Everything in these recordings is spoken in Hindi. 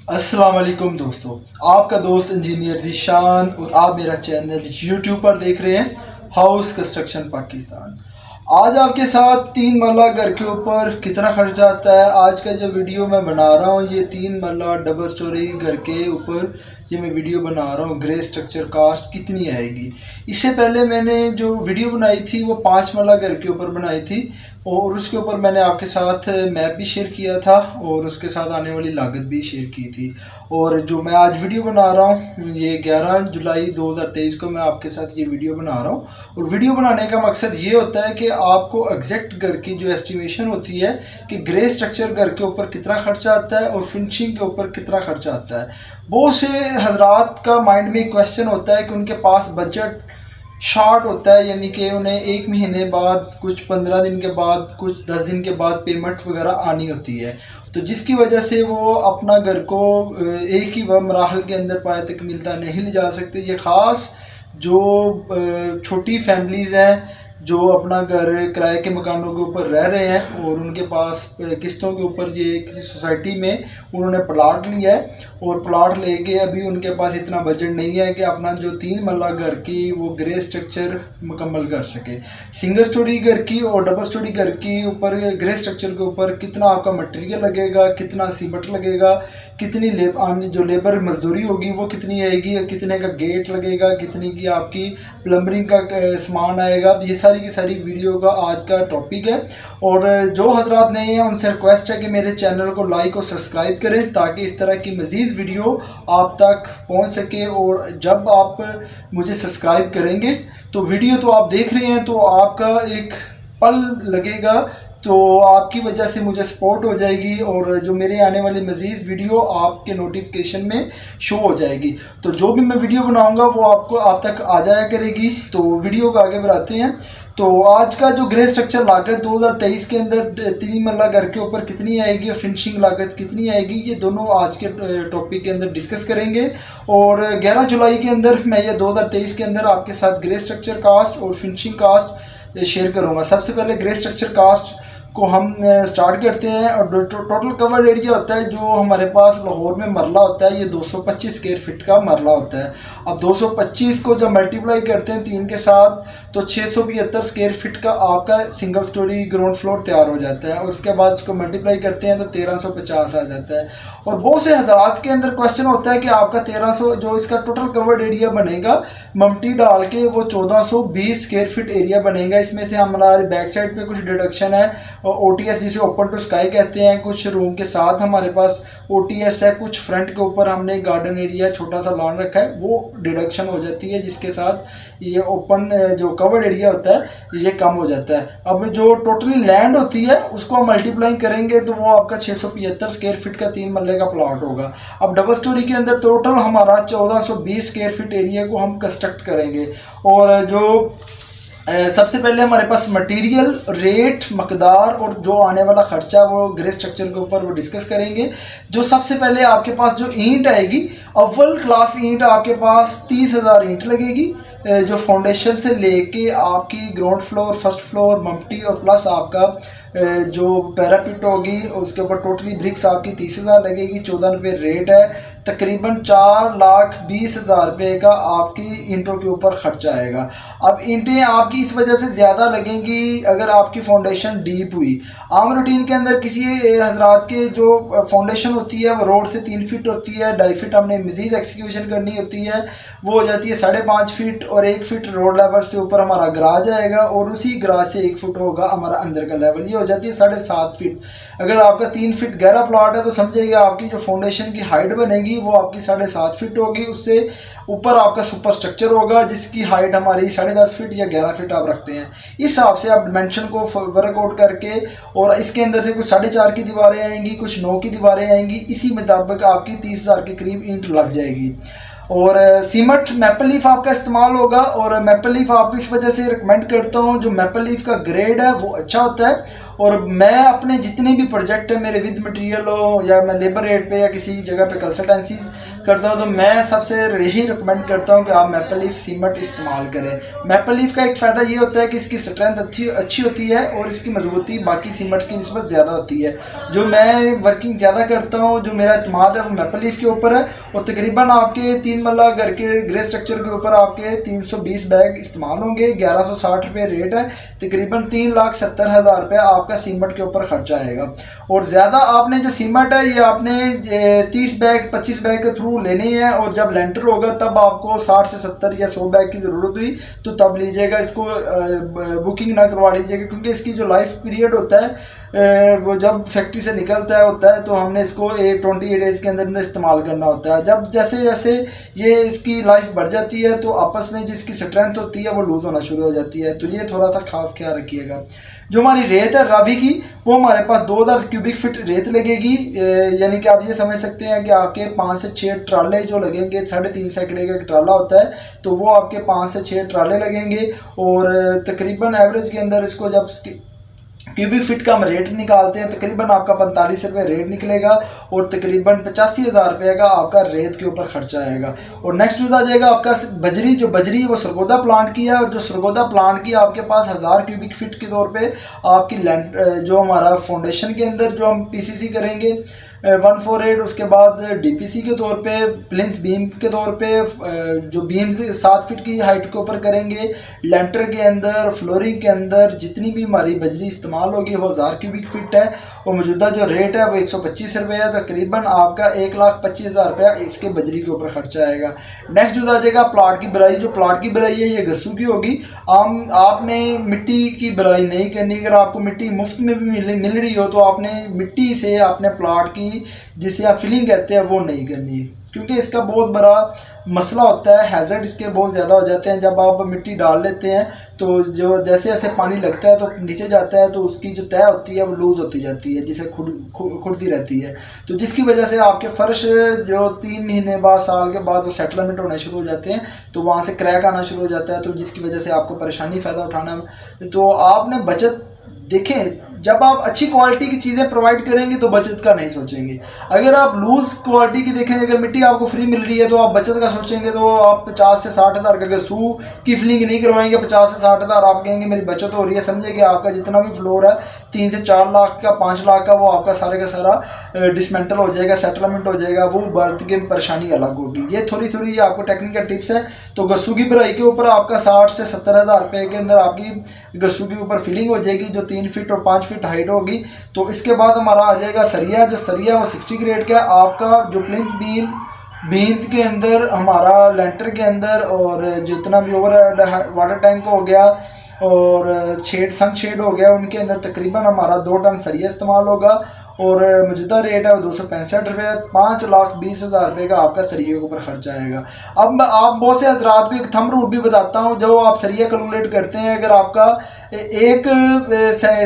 अस्सलाम वालेकुम दोस्तों, आपका दोस्त इंजीनियर ज़ीशान और आप मेरा चैनल यूट्यूब पर देख रहे हैं हाउस कंस्ट्रक्शन पाकिस्तान। आज आपके साथ 3 मरला घर के ऊपर कितना खर्चा आता है। आज का जो वीडियो मैं बना रहा हूँ ये 3 मरला डबल स्टोरी घर के ऊपर ये मैं वीडियो बना रहा हूँ। ग्रे स्ट्रक्चर कास्ट कितनी आएगी। इससे पहले मैंने जो वीडियो बनाई थी वो 5 मरला घर के ऊपर बनाई थी और उसके ऊपर मैंने आपके साथ मैप भी शेयर किया था और उसके साथ आने वाली लागत भी शेयर की थी। और जो मैं आज वीडियो बना रहा हूँ ये 11 जुलाई 2023 को मैं आपके साथ ये वीडियो बना रहा हूँ। और वीडियो बनाने का मकसद ये होता है कि आपको एग्जैक्ट घर की जो एस्टिमेशन होती है कि ग्रे स्ट्रक्चर घर के ऊपर कितना खर्चा आता है और फिनिशिंग के ऊपर कितना खर्चा आता है। बहुत से हजरात का माइंड में क्वेश्चन होता है कि उनके पास बजट शॉर्ट होता है, यानी कि उन्हें 1 महीने बाद, कुछ 15 दिन के बाद, कुछ 10 दिन के बाद पेमेंट वगैरह आनी होती है। तो जिसकी वजह से वो अपना घर को एक ही मराहल के अंदर पाए तक मिलता नहीं ले जा सकते। ये ख़ास जो छोटी फैमिलीज़ हैं जो अपना घर किराए के मकानों के ऊपर रह रहे हैं और उनके पास किस्तों के ऊपर ये किसी सोसाइटी में उन्होंने प्लाट लिया है और प्लाट लेके अभी उनके पास इतना बजट नहीं है कि अपना जो 3 मरला घर की वो ग्रे स्ट्रक्चर मुकम्मल कर सके। सिंगल स्टोरी घर की और डबल स्टोरी घर की ऊपर ग्रे स्ट्रक्चर के ऊपर कितना आपका मटेरियल लगेगा, कितना सीमेंट लगेगा, कितनी जो लेबर मजदूरी होगी वो कितनी आएगी, कितने का गेट लगेगा, कितनी की आपकी प्लम्बरिंग का सामान आएगा, ये सारी की सारी वीडियो का आज का टॉपिक है। और जो हजरात नए हैं उनसे रिक्वेस्ट है कि मेरे चैनल को लाइक और सब्सक्राइब करें ताकि इस तरह की मज़ीद वीडियो आप तक पहुंच सके। और जब आप मुझे सब्सक्राइब करेंगे तो वीडियो तो आप देख रहे हैं तो आपका एक पल लगेगा, तो आपकी वजह से मुझे सपोर्ट हो जाएगी और जो मेरे आने वाली मज़ीद वीडियो आपके नोटिफिकेशन में शो हो जाएगी। तो जो भी मैं वीडियो बनाऊंगा वो आपको आप तक आ जाया करेगी। तो वीडियो को आगे बढ़ाते हैं। तो आज का जो ग्रे स्ट्रक्चर लागत 2023 के अंदर 3 मरला घर के ऊपर कितनी आएगी और फिनिशिंग लागत कितनी आएगी, ये दोनों आज के टॉपिक के अंदर डिस्कस करेंगे। और 11 जुलाई के अंदर मैं ये 2023 के अंदर आपके साथ ग्रे स्ट्रक्चर कास्ट और फिनिशिंग कास्ट शेयर करूँगा। सबसे पहले ग्रे स्ट्रक्चर कास्ट को हम स्टार्ट करते हैं। और टोटल कवर्ड एरिया होता है जो हमारे पास लाहौर में मरला होता है ये 225 स्क्वायर फीट का मरला होता है। अब 225 को जब मल्टीप्लाई करते हैं 3 के साथ तो 672 स्क्वायर फीट का आपका सिंगल स्टोरी ग्राउंड फ्लोर तैयार हो जाता है। और उसके बाद इसको मल्टीप्लाई करते हैं तो 1350 आ जाता है। और बहुत से हजरात के अंदर क्वेश्चन होता है कि आपका 1300 जो इसका टोटल कवर्ड एरिया बनेगा ममटी डाल के वो 1420 स्क्वायर फीट एरिया बनेगा। इसमें से हमारे बैक साइड पे कुछ डिडक्शन है, OTS जिसे ओपन टू स्काई कहते हैं, कुछ रूम के साथ हमारे पास OTS है, कुछ फ्रंट के ऊपर हमने गार्डन एरिया छोटा सा लॉन रखा है वो डिडक्शन हो जाती है, जिसके साथ ये ओपन जो कवर्ड एरिया होता है ये कम हो जाता है। अब जो टोटली लैंड होती है उसको हम मल्टीप्लाई करेंगे तो वो आपका 675 स्क्वायर फीट का 3 मरले का प्लॉट होगा। अब डबल स्टोरी के अंदर टोटल हमारा 1420 स्क्वायर फीट एरिया को हम कंस्ट्रक्ट करेंगे। और जो सबसे पहले हमारे पास मटेरियल रेट मकदार और जो आने वाला खर्चा वो ग्रे स्ट्रक्चर के ऊपर वो डिस्कस करेंगे। जो सबसे पहले आपके पास जो ईंट आएगी, अव्वल क्लास ईंट आपके पास 30,000 ईंट लगेगी, जो फाउंडेशन से लेके आपकी ग्राउंड फ्लोर, फर्स्ट फ्लोर, मम्टी और प्लस आपका जो पैरापिट होगी उसके ऊपर टोटली ब्रिक्स आपकी 30,000 लगेगी। 14 रुपये रेट है। तकरीबन 4,20,000 रुपये का आपकी ईंटों के ऊपर खर्चा आएगा। अब ईंटें आपकी इस वजह से ज़्यादा लगेंगी अगर आपकी फाउंडेशन डीप हुई। आम रूटीन के अंदर किसी हजरात के जो फाउंडेशन होती है वो रोड से 3 फीट होती है, 2.5 फीट हमने मज़ीद एक्सक्यूशन करनी होती है, वो हो जाती है 5.5 फीट और 1 फीट रोड लेवल से ऊपर हमारा गराज आएगा और उसी गराज से 1 फुट होगा हमारा अंदर का लेवल, ये हो जाती है 7.5 फीट। अगर आपका 3 फीट गहरा प्लॉट है तो समझिएगा आपकी जो फाउंडेशन की हाइट बनेगी वो आपकी 7.5 फीट होगी। उससे ऊपर आपका सुपर स्ट्रक्चर होगा जिसकी हाइट हमारी 10.5 फीट या 11 फीट आप रखते हैं। इस हिसाब से आप डिमेंशन को वर्कआउट करके, और इसके अंदर से कुछ 4.5 की दीवारें आएंगी, कुछ 9 की दीवारें आएंगी, इसी मुताबिक आपकी 30,000 के करीब ईंट लग जाएगी। और सीमेंट मैपल लीफ आपका इस्तेमाल होगा। और मैपल लीफ आपको इस वजह से रिकमेंड करता हूँ, जो मैपल लीफ का ग्रेड है वो अच्छा होता है और मैं अपने जितने भी प्रोजेक्ट है मेरे विद मटेरियल हो या मैं लेबर रेट पे या किसी जगह पे कंसल्टेंसीज करता हूँ, तो मैं सबसे यही रिकमेंड करता हूँ कि आप मैपल लीफ सीमेंट इस्तेमाल करें। मैपल लीफ का एक फ़ायदा ये होता है कि इसकी स्ट्रेंथ अच्छी होती है और इसकी मजबूती बाकी सीमेंट की निस्बत ज़्यादा होती है। जो मैं वर्किंग ज़्यादा करता हूँ, जो मेरा इत्माद है वो मैपल लीफ के ऊपर है, और तकरीबन आपके 3 मरला घर के ग्रे स्ट्रक्चर के ऊपर आपके 320 बैग इस्तेमाल होंगे। 1160 रुपये रेट है, तकरीबन 3,70,000 रुपये आपका सीमेंट के ऊपर खर्चा आएगा। और ज़्यादा आपने जो सीमेंट है ये आपने 30 बैग 25 बैग के थ्रू लेनी है, और जब लेंटर होगा तब आपको 60 से 70 या 100 बैग की ज़रूरत हुई तो तब लीजिएगा। इसको बुकिंग ना करवा लीजिएगा, क्योंकि इसकी जो लाइफ पीरियड होता है वो जब फैक्ट्री से निकलता है तो हमने इसको 28 डेज़ के अंदर इस्तेमाल करना होता है। जब जैसे जैसे ये इसकी लाइफ बढ़ जाती है तो आपस में जिसकी स्ट्रेंथ होती है वो लूज़ होना शुरू हो जाती है, तो ये थोड़ा सा खास ख्याल रखिएगा। जो हमारी रेत है रावी की, वो हमारे पास 2000 क्यूबिक फीट रेत लगेगी, यानी कि आप ये समझ सकते हैं कि आपके 5 से 6 ट्राले जो लगेंगे, 3.5 सैकड़े का ट्राला होता है, तो वो आपके 5 से 6 ट्राले लगेंगे। और तकरीबन एवरेज के अंदर इसको जब क्यूबिक फीट का हम रेट निकालते हैं, तकरीबन आपका 45 रुपये रेट निकलेगा और तकरीबन 85,000 रुपये का आपका रेत के ऊपर खर्चा आएगा। और नेक्स्ट यूज़ आ जाएगा आपका बजरी। जो बजरी वो सरगोदा प्लांट की है, और जो सरगोदा प्लांट की आपके पास 1000 क्यूबिक फीट के तौर पे आपकी लैंड जो हमारा फाउंडेशन के अंदर जो हम पीसीसी करेंगे 148, उसके बाद डीपीसी के तौर पे, प्लिंथ बीम के तौर पे जो बीम्स 7 फीट की हाइट के ऊपर करेंगे, लेंटर के अंदर फ्लोरिंग के अंदर जितनी भी हमारी बजरी इस्तेमाल होगी वो 1000 क्यूबिक फीट है। और मौजूदा जो रेट है वो 125 रुपये है, तकरीबन आपका 1,25,000 रुपया इसके बजरी के ऊपर खर्चा आएगा। नेक्स्ट जो आ जाएगा प्लाट की बराई। जो प्लाट की बराई है ये गस्सू की होगी। आपने मिट्टी की बराई नहीं करनी। अगर आपको मिट्टी मुफ्त में भी मिल रही हो तो आपने मिट्टी से अपने प्लाट की, जिसे आप फिलिंग कहते हैं, वो नहीं करनी, क्योंकि इसका बहुत बड़ा मसला होता है। हैज़र्ड इसके बहुत ज़्यादा हो जाते हैं। जब आप मिट्टी डाल लेते हैं तो जो जैसे जैसे पानी लगता है तो नीचे जाता है, तो उसकी जो तय होती है वो लूज़ होती जाती है, जिसे खुड़ती रहती है, तो जिसकी वजह से आपके फ़र्श जो 3 महीने बाद, साल के बाद वो सेटलमेंट होने शुरू हो जाते हैं, तो वहाँ से क्रैक आना शुरू हो जाता है, तो जिसकी वजह से आपको परेशानी फ़ायदा उठाना। तो आपने बचत देखें, जब आप अच्छी क्वालिटी की चीज़ें प्रोवाइड करेंगे तो बचत का नहीं सोचेंगे। अगर आप लूज़ क्वालिटी की देखें, अगर मिट्टी आपको फ्री मिल रही है तो आप बचत का सोचेंगे, तो आप 50 से 60 हज़ार का गस्सू की फिलिंग नहीं करवाएंगे। 50 से 60 हज़ार आप कहेंगे मेरी बचत हो रही है। समझे कि आपका जितना भी फ्लोर है 3 से 4 लाख का, 5 लाख का, वो आपका सारे का सारा डिसमेंटल हो जाएगा, सेटलमेंट हो जाएगा, वो बर्थ की परेशानी अलग होगी। ये थोड़ी आपको टेक्निकल टिप्स है। तो गस्सू की भराई के ऊपर आपका 60 से 70 हज़ार रुपये के अंदर आपकी गस्सू के ऊपर फिलिंग हो जाएगी, जो 3 फीट और 5 फीट हाइट होगी। तो इसके बाद हमारा आ जाएगा सरिया। जो सरिया वो 60 ग्रेड का आपका, जो प्लिंथ बीम्स के अंदर, हमारा लेंटर के अंदर, और जितना भी ओवर वाटर टैंक हो गया और सन शेड हो गया, उनके अंदर तकरीबन हमारा 2 टन सरिया इस्तेमाल होगा। और मौजूदा रेट है वो 265 रुपये। 5,20,000 रुपये का आपका सरिया के ऊपर खर्चा आएगा। अब आप बहुत से हजरात को एक थंब रूल भी बताता हूँ। जो आप सरिया कैलकुलेट करते हैं, अगर आपका एक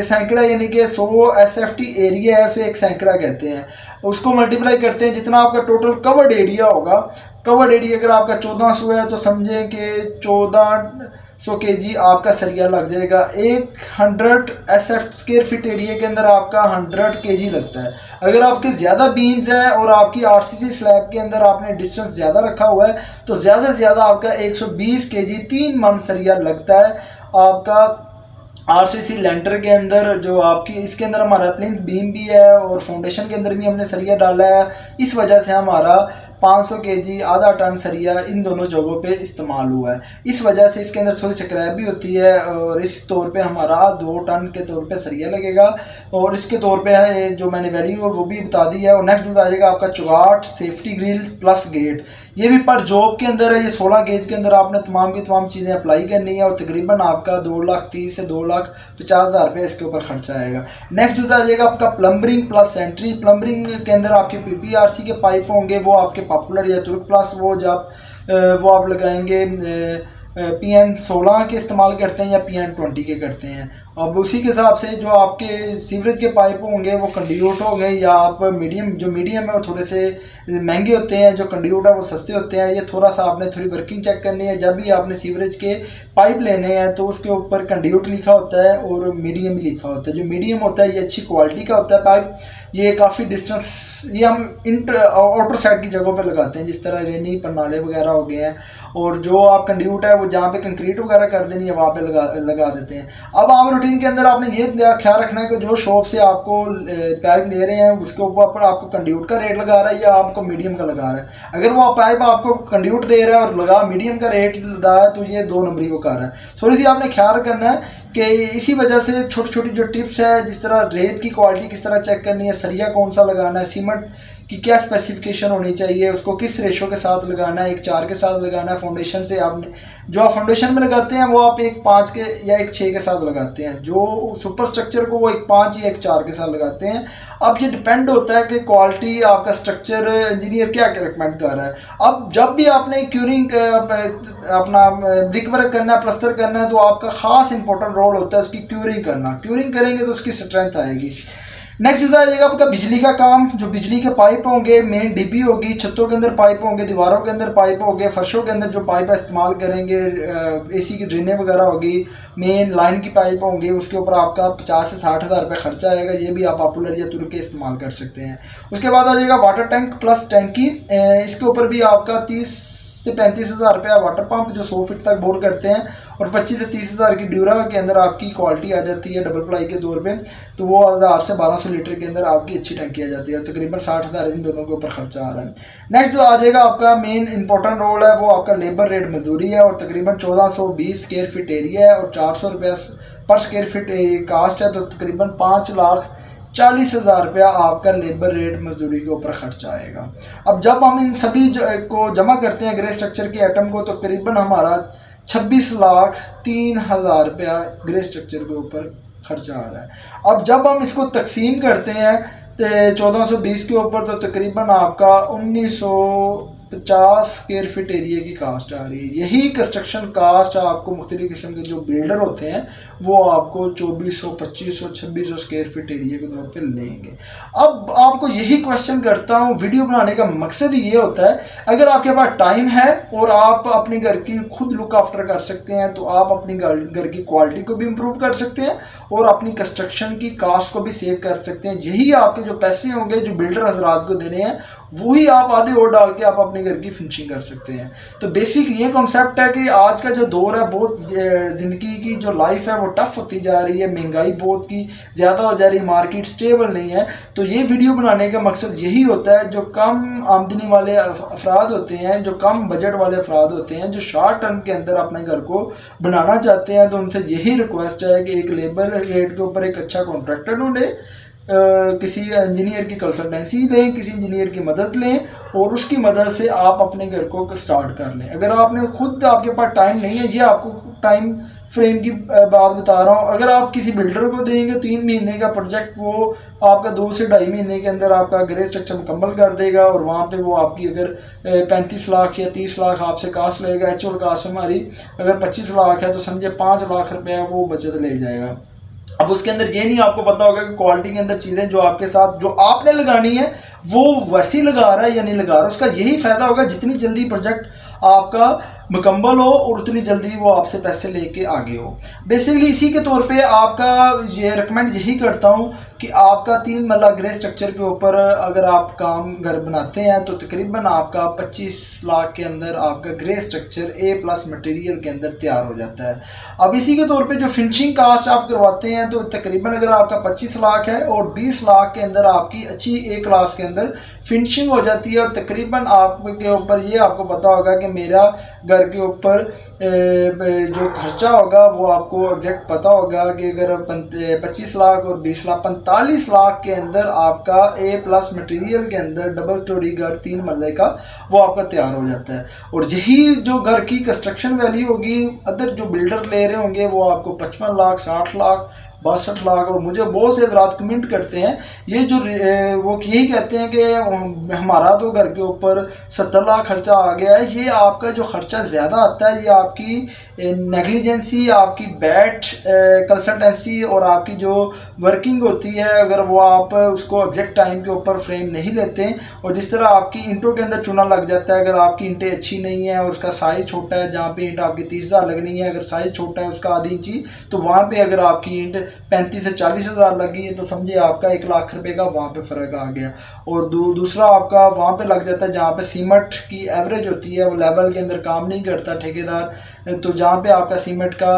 सैकड़ा यानी कि 100 SFT एरिया है, उसे 1 सैकड़ा कहते हैं, उसको मल्टीप्लाई करते हैं जितना आपका टोटल कवर्ड एरिया होगा। कवर्ड एरिया अगर आपका 1400 है तो समझें कि 1400 kg आपका सरिया लग जाएगा। 100 SF स्क्वायर फीट एरिया के अंदर आपका 100 kg लगता है। अगर आपके ज़्यादा बीम्स हैं और आपकी RCC स्लैब के अंदर आपने डिस्टेंस ज़्यादा रखा हुआ है, तो ज़्यादा से ज़्यादा आपका 120 kg 3 मन सरिया लगता है आपका RCC लेंटर के अंदर। जो आपकी इसके अंदर हमारा प्लिंथ बीम भी है और फाउंडेशन के अंदर भी हमने सरिया डाला है। इस वजह से हमारा 500 kg आधा टन सरिया इन दोनों जगहों पे इस्तेमाल हुआ है। इस वजह से इसके अंदर थोड़ी स्क्रैप भी होती है, और इस तौर पे हमारा 2 टन के तौर पे सरिया लगेगा। और इसके तौर पे जो मैंने वैल्यू वो भी बता दी है। और नेक्स्ट आ जाएगा आपका चुगाट, सेफ्टी ग्रिल प्लस गेट। ये भी पर जॉब के अंदर है। ये 16 गेज के अंदर आपने तमाम की तमाम चीज़ें अप्लाई करनी है, और तकरीबन आपका 2,30,000 से 2,50,000 रुपये इसके ऊपर खर्चा आएगा। नेक्स्ट यूज़ आ जाएगा आपका प्लम्बरिंग प्लस सेंट्री। प्लम्बरिंग के अंदर आपके PPRC के पाइप होंगे, वो आपके पॉपुलर या तुर्क प्लस, वो आप लगाएंगे PN16 के इस्तेमाल करते हैं या PN20 के करते हैं। अब उसी के हिसाब से जो आपके सीवरेज के पाइप होंगे वो कंड्यूट होंगे, या आप मीडियम है वो थोड़े से महंगे होते हैं, जो कंड्यूट है वो सस्ते होते हैं। ये थोड़ा सा आपने थोड़ी वर्किंग चेक करनी है। जब भी आपने सीवरेज के पाइप लेने हैं तो उसके ऊपर कंड्यूट लिखा होता है और मीडियम भी लिखा होता है। जो मीडियम होता है ये अच्छी क्वालिटी का होता है पाइप, ये काफ़ी डिस्टेंस, ये हम आउटर साइड की जगहों पर लगाते हैं, जिस तरह रेनी परनाले वगैरह हो गए हैं। और जो आप कंड्यूट है वो जहाँ पे कंक्रीट वगैरह कर देनी है वहाँ पे लगा देते हैं। अब आम रूटीन के अंदर आपने ये ख्याल रखना है कि जो शॉप से आपको पाइप ले रहे हैं उसके ऊपर आपको कंड्यूट का रेट लगा रहा है या आपको मीडियम का लगा रहा है। अगर वो पाइप आपको कंड्यूट दे रहा है और लगा मीडियम का रेट लगा है तो ये 2 नंबरी वो कर रहा है। थोड़ी सी आपने ख्याल करना है कि इसी वजह से छोटी छोटी जो टिप्स है, जिस तरह रेत की क्वालिटी किस तरह चेक करनी है, सरिया कौन सा लगाना है, सीमेंट की क्या स्पेसिफिकेशन होनी चाहिए, उसको किस रेशो के साथ लगाना है, 1:4 के साथ लगाना है। फाउंडेशन से आपने जो आप फाउंडेशन में लगाते हैं वो आप 1:5 के या 1:6 के साथ लगाते हैं, जो सुपर स्ट्रक्चर को वो 1:5 या 1:4 के साथ लगाते हैं। अब ये डिपेंड होता है कि क्वालिटी आपका स्ट्रक्चर इंजीनियर क्या रिकमेंड कर रहा है। अब जब भी आपने क्यूरिंग अपना ब्रिक वर्क करना है, प्लस्तर करना है, तो आपका ख़ास इंपॉर्टेंट रोल होता है उसकी क्यूरिंग करना। क्यूरिंग करेंगे तो उसकी स्ट्रेंथ आएगी। नेक्स्ट यूज़ आ जाएगा आपका बिजली का काम। जो बिजली के पाइप होंगे, मेन डीपी होगी, छतों के अंदर पाइप होंगे, दीवारों के अंदर पाइप होंगे, फर्शों के अंदर जो पाइप इस्तेमाल करेंगे, एसी की ड्रेनें वगैरह होगी, मेन लाइन की पाइप होंगी, उसके ऊपर आपका 50 से 60 हज़ार रुपये खर्चा आएगा। ये भी आप पॉपुलर या तुर्क के इस्तेमाल कर सकते हैं। उसके बाद आ जाएगा वाटर टैंक प्लस टैंकी। इसके ऊपर भी आपका 30 से 35 हज़ार रुपया वाटर पंप जो 100 फीट तक बोर करते हैं, और 25 से 30 हज़ार की ड्यूरा के अंदर आपकी क्वालिटी आ जाती है डबल प्लाई के तौर पे, तो वो 1000 से 1200 लीटर के अंदर आपकी अच्छी टंकी आ जाती है। तकरीबन 60 हज़ार इन दोनों के ऊपर खर्चा आ रहा है। नेक्स्ट जो आ जाएगा आपका मेन इंपॉर्टेंट रोल है वो आपका लेबर रेट मजदूरी है, और तकरीबन 1420 स्क्वायर फीट एरिया है और 400 रुपया पर स्क्वायर फीट कास्ट है, तो तकरीबन 5,40,000 रुपया आपका लेबर रेट मजदूरी के ऊपर खर्चा आएगा। अब जब हम इन सभी को जमा करते हैं ग्रे स्ट्रक्चर के आइटम को, तो करीबन हमारा 26,03,000 रुपया ग्रे स्ट्रक्चर के ऊपर खर्चा आ रहा है। अब जब हम इसको तकसीम करते हैं 1420 के ऊपर, तो तकरीबन आपका 1950 स्क्वायर फीट एरिया की कास्ट आ रही है। यही कंस्ट्रक्शन कास्ट आपको मुख्तलिफ किस्म के जो बिल्डर होते हैं वो आपको 2400, 2500, 2600 स्क्वायर फीट एरिया के तौर पे लेंगे। अब आपको यही क्वेश्चन करता हूँ, वीडियो बनाने का मकसद ये होता है, अगर आपके पास टाइम है और आप अपने घर की खुद लुक आफ्टर कर सकते हैं तो आप अपनी घर की क्वालिटी को भी इम्प्रूव कर सकते हैं और अपनी कंस्ट्रक्शन की कास्ट को भी सेव कर सकते हैं। यही आपके जो पैसे होंगे जो बिल्डर हजरात को देने हैं, वही आप आधे और डाल के आप अपने घर की फिनिशिंग कर सकते हैं। तो बेसिक ये कॉन्सेप्ट है कि आज का जो दौर है, बहुत ज़िंदगी की जो लाइफ है वो टफ होती जा रही है, महंगाई बहुत की ज़्यादा हो जा रही है, मार्केट स्टेबल नहीं है। तो ये वीडियो बनाने का मकसद यही होता है, जो कम आमदनी वाले अफराद होते हैं, जो कम बजट वाले अफराद होते हैं, जो शॉर्ट टर्म के अंदर अपने घर को बनाना चाहते हैं, तो उनसे यही रिक्वेस्ट है कि एक लेबर रेट के ऊपर एक अच्छा कॉन्ट्रैक्टर ढूंढे, किसी इंजीनियर की कंसल्टेंसी लें, किसी इंजीनियर की मदद लें और उसकी मदद से आप अपने घर को स्टार्ट कर लें। अगर आपने खुद आपके पास टाइम नहीं है, ये आपको टाइम फ्रेम की बात बता रहा हूँ, अगर आप किसी बिल्डर को देंगे 3 महीने का प्रोजेक्ट, वो आपका 2 से 2.5 महीने के अंदर आपका ग्रे स्ट्रक्चर मुकम्मल कर देगा, और वहाँ पे वो आपकी अगर 35 लाख या 30 लाख आपसे कास्ट लेगा, एक्चुअल कास्ट हमारी अगर 25 लाख है तो समझे 5 लाख रुपया वो बचत ले जाएगा। अब उसके अंदर ये नहीं आपको पता होगा कि क्वालिटी के अंदर चीज़ें जो आपके साथ जो आपने लगानी है वो वैसी लगा रहा है या नहीं लगा रहा है। उसका यही फ़ायदा होगा, जितनी जल्दी प्रोजेक्ट आपका मुकम्मल हो और उतनी जल्दी वो आपसे पैसे लेके आगे हो। बेसिकली इसी के तौर पे आपका ये रिकमेंड यही करता हूँ कि आपका 3 मरला ग्रे स्ट्रक्चर के ऊपर अगर आप काम घर बनाते हैं तो तकरीबन आपका 25 लाख के अंदर आपका ग्रे स्ट्रक्चर A+ मटेरियल के अंदर तैयार हो जाता है। अब इसी के तौर पे जो फिनिशिंग कास्ट आप करवाते हैं तो तकरीबन अगर आपका 25 लाख है और 20 लाख के अंदर आपकी अच्छी A क्लास के अंदर फिनिशिंग हो जाती है, और तकरीबन आपके ऊपर ये आपको पता होगा कि मेरा घर के ऊपर जो खर्चा होगा वो आपको एग्जैक्ट पता होगा कि अगर 25 लाख और 20 लाख 45 लाख के अंदर आपका A+ मटेरियल के अंदर डबल स्टोरी घर 3 मरले का वो आपका तैयार हो जाता है। और यही जो घर की कंस्ट्रक्शन वैल्यू होगी, अदर जो बिल्डर ले रहे होंगे वो आपको 55 लाख 60 लाख 62 लाख। और मुझे बहुत से हज़रात कमेंट करते हैं ये जो वो यही कहते हैं कि हमारा तो घर के ऊपर 70 लाख खर्चा आ गया है। ये आपका जो खर्चा ज़्यादा आता है ये आपकी नेग्लिजेंसी, आपकी बैड कंसल्टेंसी और आपकी जो वर्किंग होती है, अगर वो आप उसको एग्जैक्ट टाइम के ऊपर फ्रेम नहीं लेते और जिस तरह आपकी ईंटों के अंदर चूना लग जाता है। अगर आपकी ईंटें अच्छी नहीं है और उसका साइज़ छोटा है, जहाँ पे ईंट आपकी 30,000 लगनी है, अगर साइज़ छोटा है उसका आधी इंची, तो वहाँ पे अगर आपकी ईंट 35 से 40 हज़ार लगी है तो समझिए आपका 1 लाख रुपए का वहाँ पे फ़र्क आ गया। और दूसरा आपका वहाँ पे लग जाता है जहाँ पे सीमेंट की एवरेज होती है, वो लेवल के अंदर काम नहीं करता ठेकेदार। तो जहाँ पे आपका सीमेंट का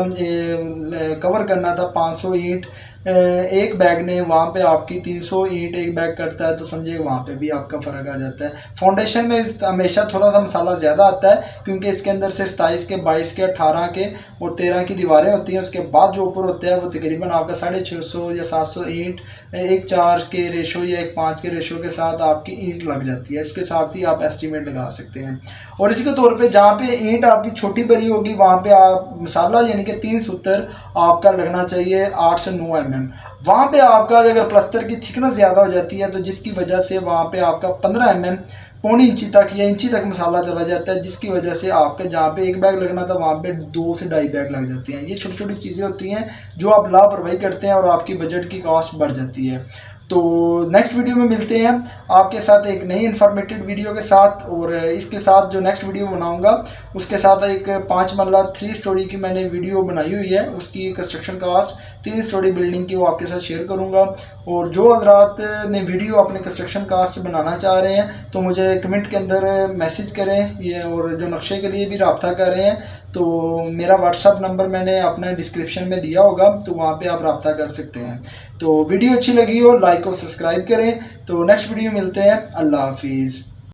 कवर करना था 500 ईंट एक बैग ने, वहाँ पे आपकी 300 ईंट एक बैग करता है, तो समझिए वहाँ पे भी आपका फ़र्क आ जाता है। फाउंडेशन में हमेशा थोड़ा सा मसाला ज़्यादा आता है क्योंकि इसके अंदर से 27 के, 22 के, 18 के और 13 की दीवारें होती हैं। उसके बाद जो ऊपर होता है वो तकरीबन आपका 650 या 700 ईंट 1:4 के रेशो या 1:5 के रेशो के साथ आपकी ईंट लग जाती है। इसके साथ ही आप एस्टिमेट लगा सकते हैं। और इसी के तौर पे जहाँ पे ईंट आपकी छोटी बड़ी होगी वहाँ पे आप मसाला यानी कि 3 सूत्र आपका लगना चाहिए 8 से 9 mm। वहाँ पे आपका अगर प्लस्तर की थिकनेस ज़्यादा हो जाती है तो जिसकी वजह से वहाँ पे आपका 15 mm पौनी इंची तक या इंची तक मसाला चला जाता है, जिसकी वजह से आपके जहाँ पे 1 बैग लगना था वहाँ पे 2 से 2.5 बैग लग जाती हैं। ये छोटी छोटी चीज़ें होती हैं जो आप लापरवाही करते हैं और आपकी बजट की कॉस्ट बढ़ जाती है। तो नेक्स्ट वीडियो में मिलते हैं आपके साथ एक नई इन्फॉर्मेटिव वीडियो के साथ। और इसके साथ जो नेक्स्ट वीडियो बनाऊंगा उसके साथ एक 5 मरला 3 स्टोरी की मैंने वीडियो बनाई हुई है, उसकी कंस्ट्रक्शन कास्ट 3 स्टोरी बिल्डिंग की वो आपके साथ शेयर करूंगा। और जो हजरात ने वीडियो अपने कंस्ट्रक्शन कास्ट बनाना चाह रहे हैं तो मुझे कमेंट के अंदर मैसेज करें ये, और जो नक्शे के लिए भी रब्ता कर रहे हैं तो मेरा व्हाट्सअप नंबर मैंने अपने डिस्क्रिप्शन में दिया होगा, तो वहाँ पे आप रब्ता कर सकते हैं। तो वीडियो अच्छी लगी हो लाइक और सब्सक्राइब करें। तो नेक्स्ट वीडियो मिलते हैं। अल्लाह हाफिज़।